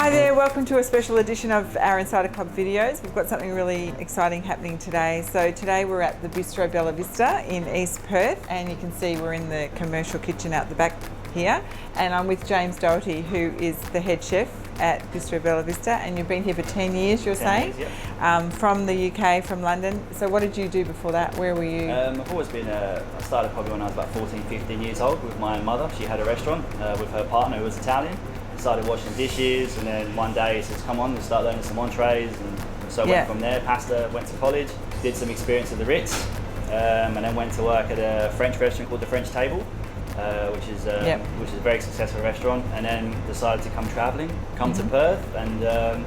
Hi there, welcome to a special edition of our Insider Club videos. We've got something really exciting happening today. So today we're at the Bistro Bella Vista in East Perth, and you can see we're in the commercial kitchen out the back here. And I'm with James Dougherty, who is the head chef at Bistro Bella Vista, and you've been here for 10 years, you're saying? 10 years, yep. From the UK, from London. So what did you do before that? Where were you? I've always been, I started probably when I was about 14, 15 years old with my mother. She had a restaurant with her partner who was Italian. Started washing dishes, and then one day he says, come on, we'll start learning some entrees, and so went from there. Pasta, went to college, did some experience at the Ritz, and then went to work at a French restaurant called the French Table, which is a very successful restaurant, and then decided to come travelling, to Perth, and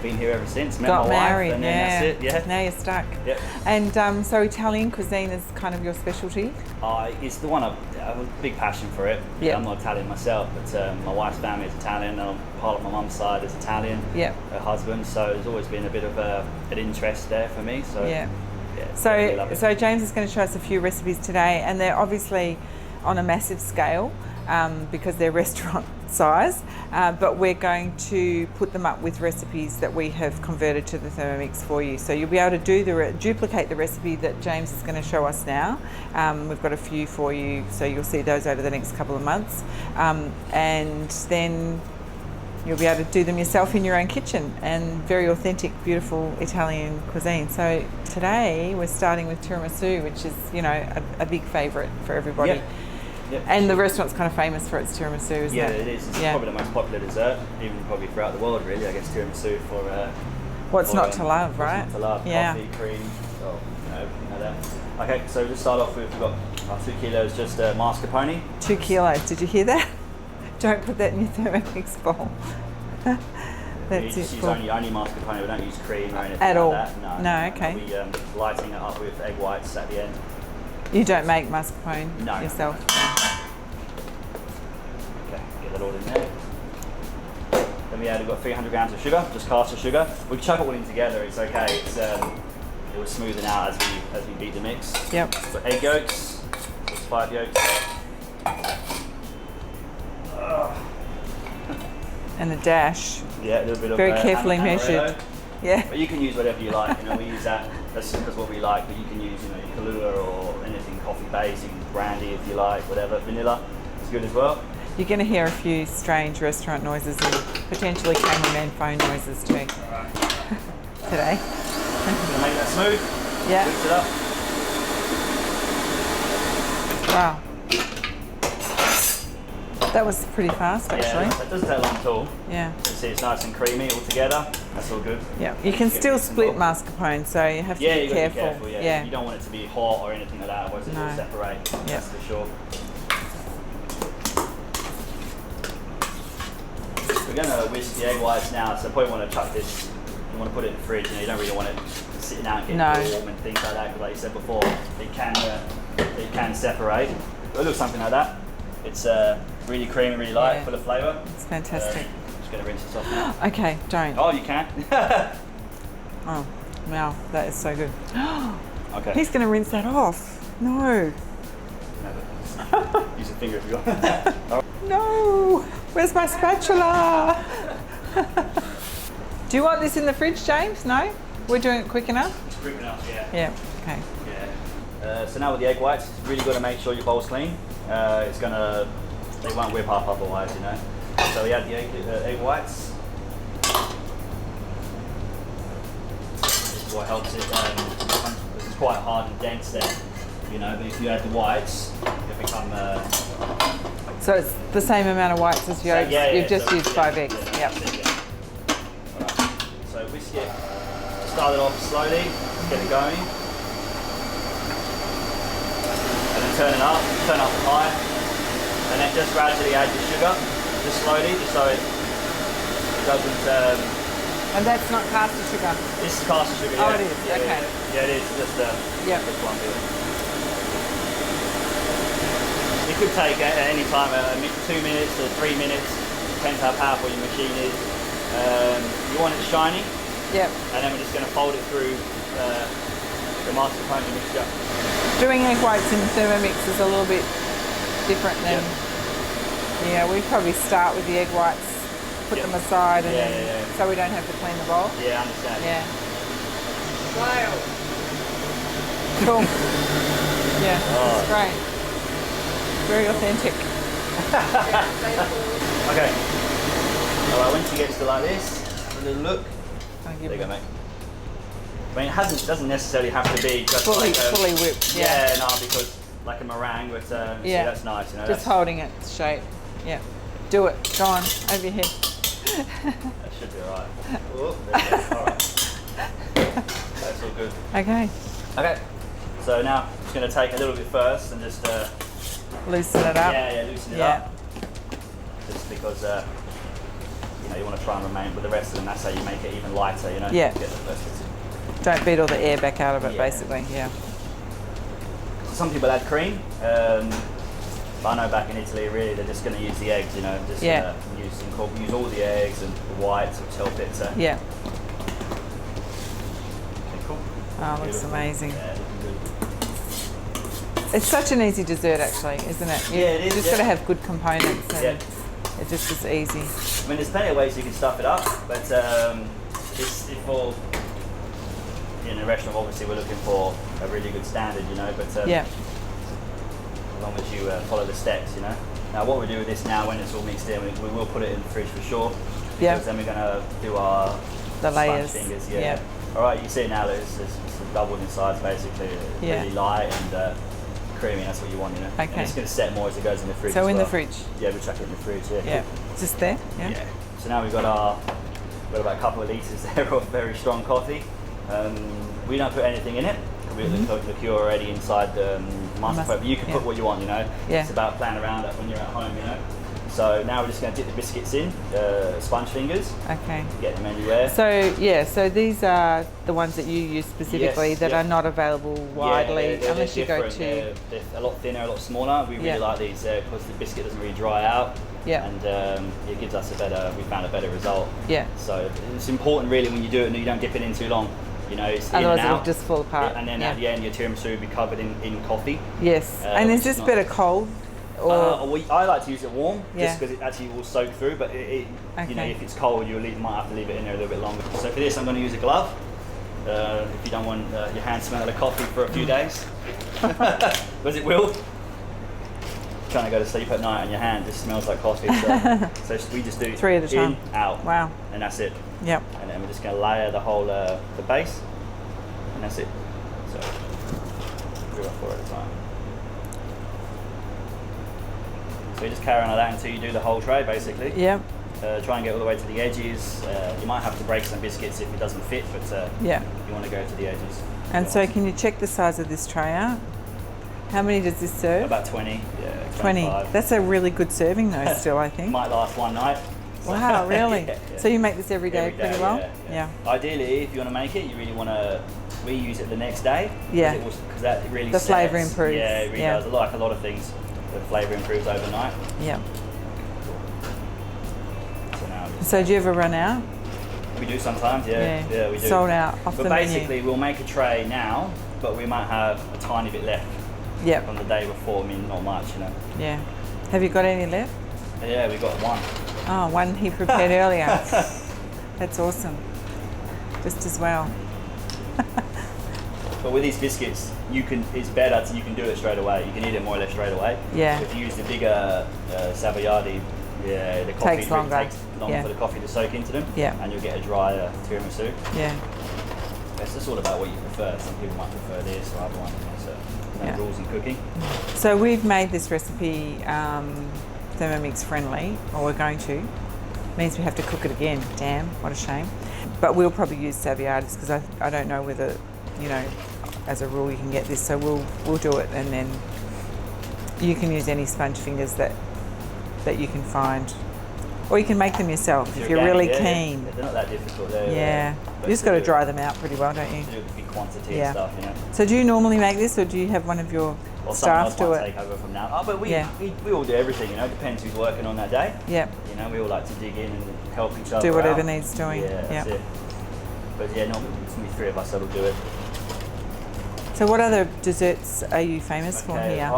been here ever since. Met Got my married, wife, and then that's it. Yeah. Now you're stuck. Yep. And so Italian cuisine is kind of your specialty? It's the one I have a big passion for it. Yep. I'm not Italian myself, but my wife's family is Italian, and part of my mum's side is Italian. Yep. Her husband, so there's always been a bit of an interest there for me. So yeah. So James is going to show us a few recipes today, and they're obviously on a massive scale because they're restaurant size, but we're going to put them up with recipes that we have converted to the Thermomix for you. So you'll be able to duplicate the recipe that James is going to show us now. We've got a few for you, so you'll see those over the next couple of months. And then you'll be able to do them yourself in your own kitchen, and very authentic, beautiful Italian cuisine. So today we're starting with tiramisu, which is, you know, a big favourite for everybody. Yep. Yep. And the restaurant's kind of famous for its tiramisu, isn't it? Yeah, it is. It's probably the most popular dessert, even probably throughout the world, really. I guess tiramisu for what's not to love, right? What's not to love? Yeah. Coffee, cream, everything like that. Okay, so just start off with, we've got our 2 kilos just mascarpone. 2 kilos. Did you hear that? Don't put that in your Thermomix bowl. That's use only mascarpone. We don't use cream or anything at all. Like that. No, okay. We'll be lighting it up with egg whites at the end. You don't make mascarpone yourself? No. Okay, get that all in there. Then we've got 300 grams of sugar, just caster sugar. We can chuck it all in together, it's okay. It will smoothen out as we beat the mix. Yep. So egg yolks, just 5 yolks. And a dash. Yeah, a little bit of very carefully measured. Yeah. But you can use whatever you like. You know, we use that. That's because what we like. But you can use, Kahlua or anything coffee based. You can brandy if you like. Whatever. Vanilla is good as well. You're going to hear a few strange restaurant noises and potentially cameraman phone noises too. Alright. Today. Gonna make that smooth. Yeah. Mix it up. Wow. That was pretty fast, actually. Yeah, it doesn't take long at all. Yeah. You see, it's nice and creamy all together. That's all good. Yeah. You can still split mascarpone, so you have to be careful. Yeah. You don't want it to be hot or anything like that, otherwise it will separate. That's for sure. We're going to whisk the egg whites now, so probably want to chuck this. You want to put it in the fridge, and you don't really want it sitting out and getting warm and things like that, because like you said before, it can separate. But it looks something like that. It's really creamy, really light, full of flavour. It's fantastic. Just going to rinse this off now. Okay, don't. Oh, you can. Oh, wow, that is so good. Okay. He's going to rinse that off. No. Use a finger if you want. No. Where's my spatula? Do you want this in the fridge, James? No? We're doing it quick enough? It's quick enough, yeah. Yeah, okay. Yeah. So now with the egg whites, it's really got to make sure your bowl's clean. They won't whip up otherwise, So we add the egg whites. This is what helps it. It's quite hard and dense there, but if you add the whites, it become... So it's the same amount of whites as yolks? You've just used 5 eggs? Yep. Alright, so whisk it. Start it off slowly, get it going. And then turn up to high. And then just gradually add your sugar, just slowly, just so it doesn't... And that's not caster sugar? This is caster sugar, Oh, it is, okay. Yeah, it is, just this one here. It could take at any time 2 minutes to 3 minutes, depends how powerful your machine is. You want it shiny, and then we're just going to fold it through the mascarpone mixture. Doing egg whites in Thermomix is a little bit different than... Yeah, we probably start with the egg whites put them aside, and Yeah, then, yeah, yeah. so we don't have to clean the bowl. Yeah, I understand. Yeah. Wow. Cool. Yeah, Oh. it's great. Very authentic. Okay. Alright, once you get to like this, have a little look. I'll There give you go, it mate. I mean, doesn't necessarily have to be just fully, like a, fully whipped. yeah, no, because like a meringue, but Yeah. see, that's nice, you know. Just holding its shape. Yeah. Do it. Go on. Over your head. That should be alright. Oh, there you go. Alright. That's all good. Okay. Okay. So now I'm just going to take a little bit first and just Loosen it up. yeah, loosen it Yeah. up. Just because you know, you want to try and remain with the rest of them. That's how you make it even lighter, you know. Yeah. Get the first bits in. Don't beat all the air back out of it, Yeah. basically. Yeah. So some people add cream. But I know back in Italy, really, they're just going to use the eggs, you know. Just Yeah. use all the eggs and the whites, which help it. Yeah. Okay, cool. Oh, looks Beautiful. amazing. Yeah, looking good. It's such an easy dessert, actually, isn't it? Yeah, it is, You just yeah. got to have good components, and Yeah. it just is easy. I mean, there's plenty of ways you can stuff it up, but it's for in a restaurant. Obviously, we're looking for a really good standard, you know. But Yeah. as long as you follow the steps, you know. Now, what we do with this now, when it's all mixed in, we will put it in the fridge for sure. Yeah. Because then we're gonna do our The sponge layers. fingers. Yeah. Yeah. All right, you see now that it's doubled in size, basically. Yeah. Really light and creamy. That's what you want, you know. Okay. And it's gonna set more as it goes in the fridge. So as in the well. fridge. Yeah, we chuck it in the fridge. Yeah. Yeah. Just there. Yeah. Yeah. So now we've got about a couple of litres there of very strong coffee. We don't put anything in it. We have the liqueur already inside the master but you can put what you want, you know. Yeah. It's about playing around when you're at home, you know. So now we're just going to dip the biscuits in, sponge fingers, Okay. get them anywhere. So yeah, so these are the ones that you use specifically Yes, that yeah. are not available widely they're unless you go different. to. They're a lot thinner, a lot smaller. We really Yeah. like these because the biscuit doesn't really dry out. Yeah. And it gives us we found a better result. Yeah. So it's important really when you do it and you don't dip it in too long. You know, it's Otherwise in and out. it'll just fall apart. And then Yeah. at the end your tiramisu will be covered in coffee. Yes. And is which this not- better cold? Or I like to use it warm, Yeah. just because it actually will soak through. But you know, Okay. if it's cold, you might have to leave it in there a little bit longer. So for this, I'm going to use a glove. If you don't want your hand smelling of coffee for a few days, because it will. Trying to go to sleep at night and your hand just smells like coffee. So we just do 3 at a time. in, out, Wow. and that's it. Yep. And then we're just going to layer the whole the base, and that's it. So 3 or 4 at a time. So you just carry on like that until you do the whole tray, basically. Yep. Try and get all the way to the edges. You might have to break some biscuits if it doesn't fit, but Yeah. you want to go to the edges. And so can you check the size of this tray out? How many does this serve? About 20, yeah, 20. 25. That's a really good serving though still, I think. Might last one night. Wow, really? Yeah. So you make this every day Every pretty well? yeah. Ideally, if you want to make it, you really want to reuse it the next day. Yeah. Because that really The sets. flavour improves. Yeah, it really Yeah. does. Like a lot of things, the flavour improves overnight. Yeah. So now So do you ever run out? we do sometimes, yeah. Yeah, we do. Sold out off But the basically, menu. we'll make a tray now, but we might have a tiny bit left Yep. from the day before. I mean, not much, you know. Yeah. Have you got any left? Yeah, we got one. Oh, one he prepared earlier. That's awesome. Just as well. But with these biscuits, it's better. You can do it straight away. You can eat it more or less straight away. Yeah. If you use the bigger Savoiardi, the coffee Takes longer. takes longer Yeah. for the coffee to soak into them. Yeah. And you'll get a drier tiramisu. Yeah. It's just all about what you prefer. Some people might prefer this or other one. You know, so no Yeah. rules in cooking. So we've made this recipe Thermomix friendly, or we're going to. Means we have to cook it again. Damn, what a shame. But we'll probably use Savoiardi's because I don't know whether, you know, as a rule you can get this. So we'll do it, and then you can use any sponge fingers that you can find, or you can make them yourself if you're really keen. Yeah. They're not that difficult. Yeah, you just got to dry them out pretty well, don't you? Do a big quantity Yeah. of stuff, you know. So do you normally make this, or do you have one of your Or someone staff else do might it? take over from now. Oh, but Yeah. we all do everything, you know. It depends who's working on that day. Yep. You know, we all like to dig in and help each other Do whatever out. needs doing. Yeah, that's Yep. it. But yeah, normally it's only 3 of us that'll do it. So what other desserts are you famous for here?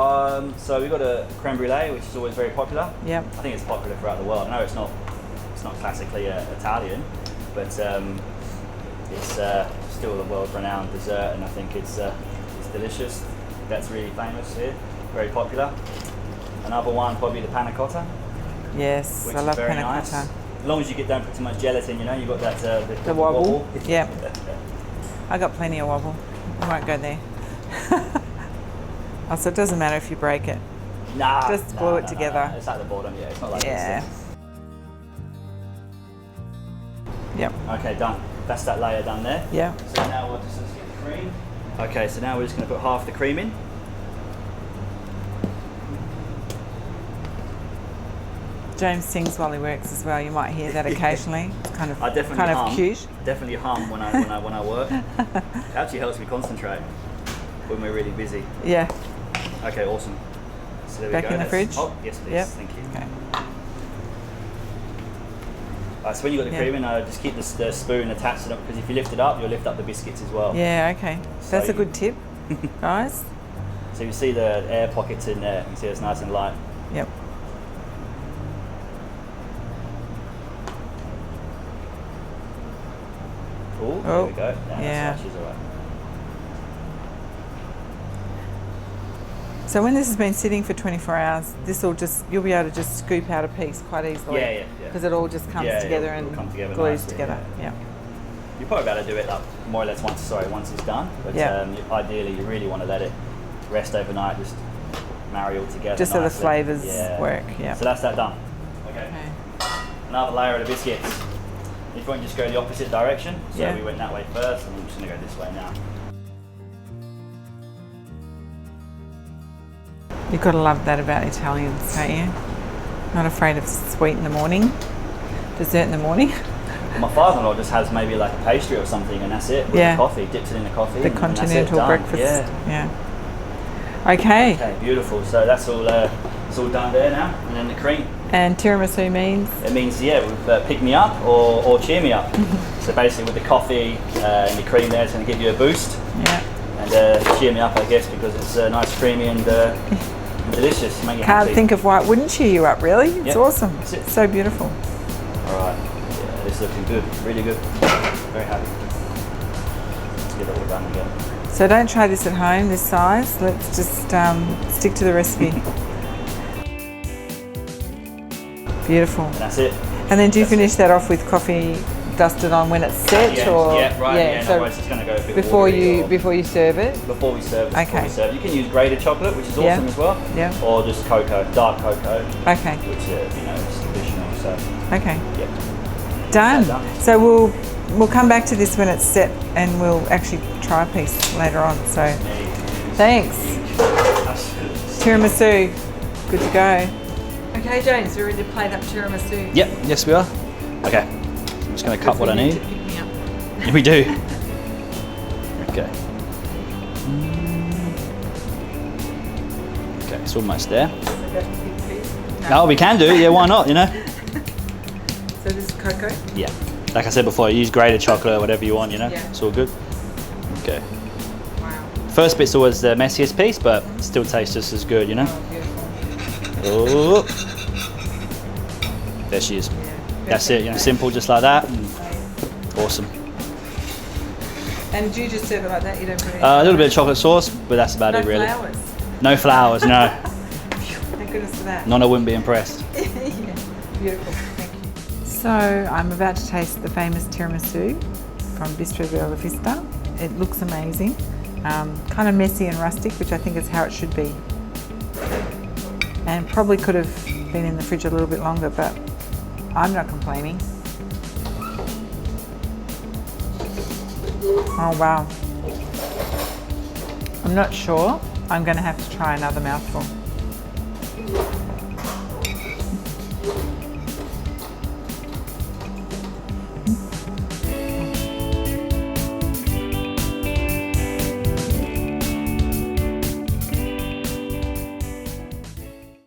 So we've got a creme brulee, which is always very popular. Yep. I think it's popular throughout the world. I know it's not not classically Italian, but it's still a world-renowned dessert, and I think it's delicious. That's really famous here, very popular. Another one, probably the panna cotta. Yes, which I is love very panna nice. cotta. As long as you don't put too much gelatin, you know, you've got that The wobble. Yeah. I got plenty of wobble. I won't go there. Oh, so it doesn't matter if you break it. Nah, Just glue it together. It's at the bottom, yeah. It's not like Yeah. this. Yep. Okay, done. That's that layer done there. Yeah. So now we'll just get the cream. Okay, so now we're just going to put half the cream in. James sings while he works as well. You might hear that occasionally. It's kind of I definitely hum. cute. Definitely hum when I work. It actually helps me concentrate when we're really busy. Yeah. Okay, awesome. So there Back we go. in the fridge? Oh, yes please. Yep. Thank you. Okay. So when you got the cream in, just keep the spoon attached to it, because if you lift it up, you'll lift up the biscuits as well. Yeah. Okay. That's So a good tip, guys. So you see the air pockets in there. You can see it's nice and light. Yep. Oh, there we go. Yeah. That's right, she's all right. So when this has been sitting for 24 hours, you'll be able to just scoop out a piece quite easily. Yeah. Because it all just comes together and it'll come together glues nicely, together. Yeah. You're probably able to do it like more or less once it's done. But ideally, you really want to let it rest overnight, just marry all together. Just so the nicely. flavours work. Yeah. So that's that done. Okay. Okay. Another layer of the biscuits. If you want to just go the opposite direction. So Yeah. we went that way first, and I'm just going to go this way now. You've got to love that about Italians, don't you? Not afraid of sweet in the morning, dessert in the morning. Well, my father-in-law just has maybe like a pastry or something, and that's it. With the coffee, dips it in the coffee. The and that's it, continental done. breakfast. Yeah. Okay. Okay, beautiful. So that's all. It's all done there now, and then the cream. And tiramisu means? It means pick me up or cheer me up. So basically, with the coffee and the cream there, it's going to give you a boost. Yeah. And cheer me up, I guess, because it's nice, creamy, and delicious. Make you Can't happy. think of why it wouldn't cheer you up, really. It's Yep. awesome. That's it. So beautiful. All right. Yeah, this is looking good. Really good. Very happy. Let's get it all done again. So don't try this at home, this size. Let's just stick to the recipe. Beautiful. And that's it. And then do you That's finish that off with coffee dusted on when it's set, Yeah, or right. Yeah, so otherwise it's going to go a bit before watery or- you serve it? Before we serve it. Okay. You can use grated chocolate, which is awesome as well. Yeah. Or just cocoa, dark cocoa, Okay. which is traditional. So Okay. yeah. Done. Done. So we'll come back to this when it's set, and we'll actually try a piece later on. So thanks. Tiramisu, good to go. Okay, James, we're ready to plate up tiramisu. Yep. Yes, we are. Okay. I'm just going to cut what I need. To pick me up. Yeah, we do. Okay. Okay, it's almost there. Oh, we can do it. Yeah, why not? You know. So this is cocoa. Yeah. Like I said before, use grated chocolate, whatever you want. You know. Yeah. It's all good. Okay. Wow. First bit's always the messiest piece, but still tastes just as good. You know. Oh, beautiful. Oh. There she is. Yeah. That's it. You know, simple, just like that. And awesome. And do you just serve it like that? You don't put any A little bit of chocolate sauce, but that's about it, really. flowers. No flowers, no. Thank goodness for that. None, I wouldn't be impressed. Yeah. Beautiful. Thank you. So I'm about to taste the famous tiramisu from Bistro Bella Vista. It looks amazing. Kind of messy and rustic, which I think is how it should be. And probably could have been in the fridge a little bit longer, but I'm not complaining. Oh wow. I'm not sure. I'm going to have to try another mouthful.